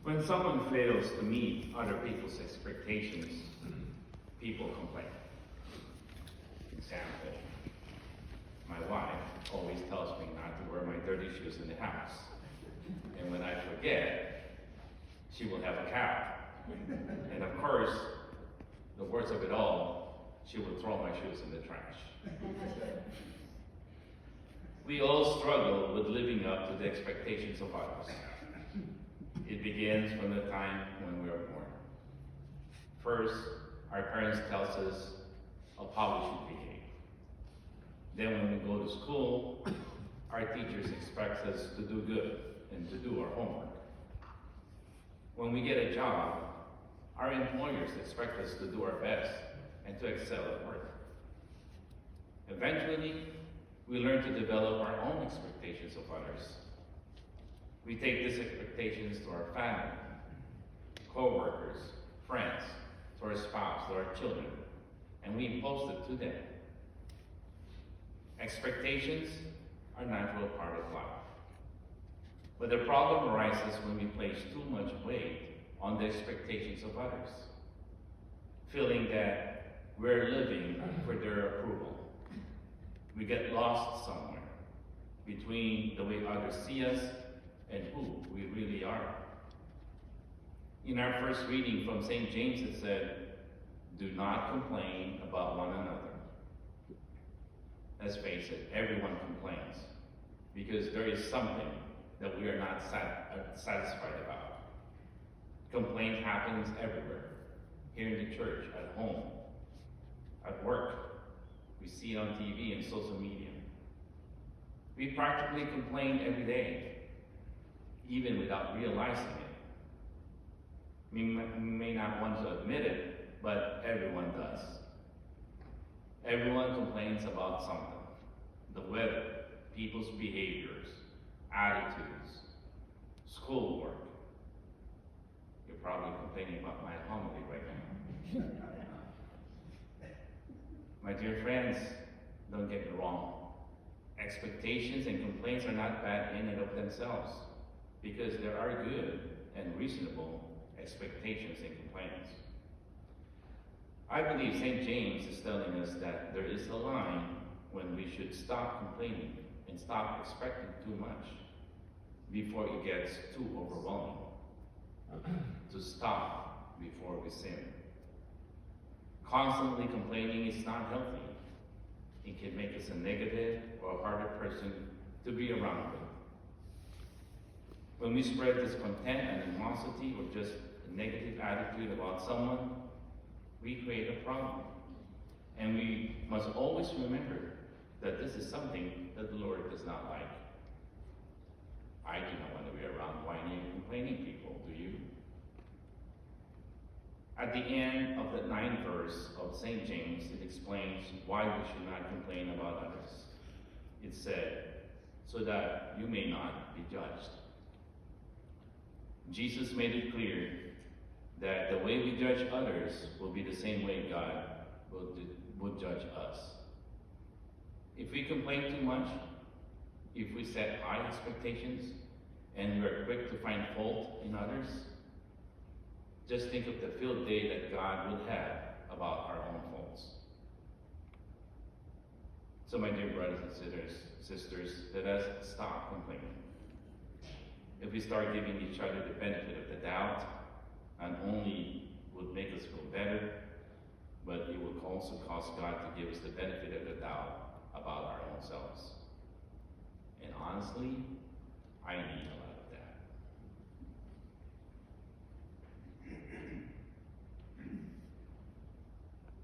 When someone fails to meet other people's expectations, people complain. Example, my wife always tells me not to wear my dirty shoes in the house. And when I forget, she will have a cow. And of course, the worst of it all, she will throw my shoes in the trash. We all struggle with living up to the expectations of others. It begins from the time when we are born. First, our parents tell us of how we should behave. Then when we go to school, our teachers expect us to do good and to do our homework. When we get a job, our employers expect us to do our best and to excel at work. Eventually, we learn to develop our own expectations of others. We take these expectations to our family, co-workers, friends, to our spouse, to our children, and we impose it to them. Expectations are a natural part of life. But the problem arises when we place too much weight on the expectations of others, feeling that we're living for their approval. We get lost somewhere between the way others see us and who we really are. In our first reading from St. James, it said, "Do not complain about one another." Let's face it, everyone complains because there is something that we are not satisfied about. Complaint happens everywhere, here in the church, at home, at work. We see it on TV and social media. We practically complain every day, even without realizing it. We may not want to admit it, but everyone does. Everyone complains about something. The weather, people's behaviors, attitudes, schoolwork. You're probably complaining about my homily right now. My dear friends, don't get me wrong. Expectations and complaints are not bad in and of themselves, because there are good and reasonable expectations and complaints. I believe St. James is telling us that there is a line when we should stop complaining and stop expecting too much before it gets too overwhelming. To stop before we sin. Constantly complaining is not healthy. It can make us a negative or a harder person to be around with. When we spread discontent and animosity or just a negative attitude about someone, we create a problem. And we must always remember that this is something that the Lord does not like. I do not want to be around whining and complaining people, do you? At the end of the 9th verse of St. James, it explains why we should not complain about others. It said, so that you may not be judged. Jesus made it clear that the way we judge others will be the same way God will judge us. If we complain too much, if we set high expectations, and we're quick to find fault in others, just think of the field day that God would have about our own faults. So my dear brothers and sisters, let us stop complaining. If we start giving each other the benefit of the doubt, not only would make us feel better, but it will also cause God to give us the benefit of the doubt about our own selves. And honestly, I need a